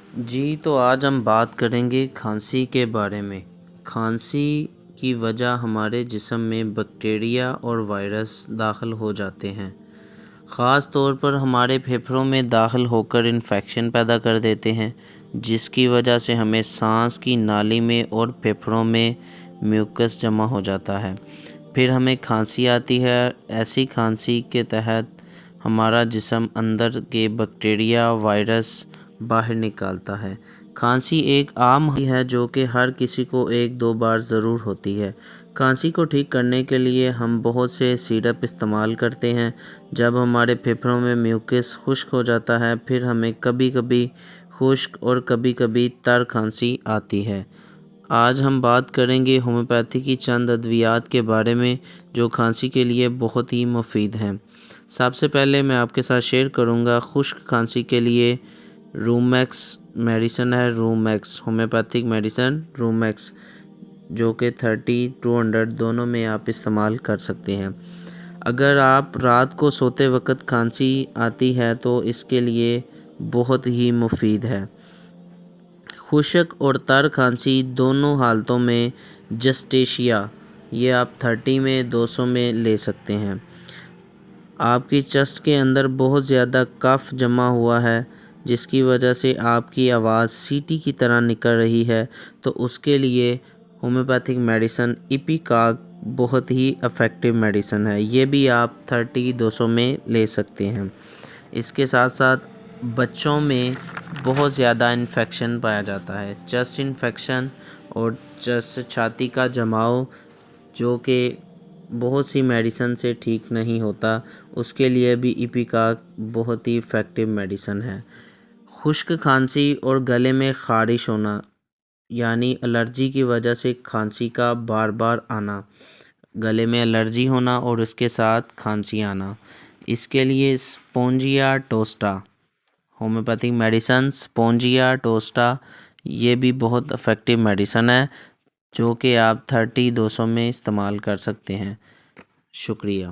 جی تو آج ہم بات کریں گے کھانسی کے بارے میں۔ کھانسی کی وجہ ہمارے جسم میں بیکٹیریا اور وائرس داخل ہو جاتے ہیں، خاص طور پر ہمارے پھیپھڑوں میں داخل ہو کر انفیکشن پیدا کر دیتے ہیں، جس کی وجہ سے ہمیں سانس کی نالی میں اور پھیپھڑوں میں میوکس جمع ہو جاتا ہے، پھر ہمیں کھانسی آتی ہے۔ ایسی کھانسی کے تحت ہمارا جسم اندر کے بیکٹیریا وائرس باہر نکالتا ہے۔ کھانسی ایک عام ہے جو کہ ہر کسی کو ایک دو بار ضرور ہوتی ہے۔ کھانسی کو ٹھیک کرنے کے لیے ہم بہت سے سیرپ استعمال کرتے ہیں۔ جب ہمارے پھیپھڑوں میں میوکس خشک ہو جاتا ہے، پھر ہمیں کبھی کبھی خشک اور کبھی کبھی تر کھانسی آتی ہے۔ آج ہم بات کریں گے ہومیوپیتھی کی چند ادویات کے بارے میں جو کھانسی کے لیے بہت ہی مفید ہیں۔ سب سے پہلے میں آپ کے ساتھ شیئر کروں گا خشک کھانسی کے لیے رومیکس میڈیسن ہے۔ رومیکس ہومیوپیتھک میڈیسن رومیکس جو کہ 30-200 دونوں میں آپ استعمال کر سکتے ہیں۔ اگر آپ رات کو سوتے وقت کھانسی آتی ہے تو اس کے لیے بہت ہی مفید ہے۔ خشک اور تر کھانسی دونوں حالتوں میں جسٹیشیا یہ آپ 30 میں 200 میں لے سکتے ہیں۔ آپ کی چسٹ کے اندر بہت زیادہ کف جمع ہوا ہے جس کی وجہ سے آپ کی آواز سیٹی کی طرح نکل رہی ہے، تو اس کے لیے ہومیوپیتھک میڈیسن ایپیکاگ بہت ہی افیکٹو میڈیسن ہے۔ یہ بھی آپ 30-200 میں لے سکتے ہیں۔ اس کے ساتھ ساتھ بچوں میں بہت زیادہ انفیکشن پایا جاتا ہے، چسٹ انفیکشن اور چسٹ چھاتی کا جماؤ جو کہ بہت سی میڈیسن سے ٹھیک نہیں ہوتا، اس کے لیے بھی ایپیکاگ بہت ہی افیکٹو میڈیسن ہے۔ خشک کھانسی اور گلے میں خارش ہونا یعنی الرجی کی وجہ سے کھانسی کا بار بار آنا، گلے میں الرجی ہونا اور اس کے ساتھ کھانسی آنا، اس کے لیے اسپونجیا ٹوسٹا ہومیوپیتھک میڈیسن اسپونجیا ٹوسٹا یہ بھی بہت افیکٹو میڈیسن ہے جو کہ آپ 30-200 میں استعمال کر سکتے ہیں۔ شکریہ۔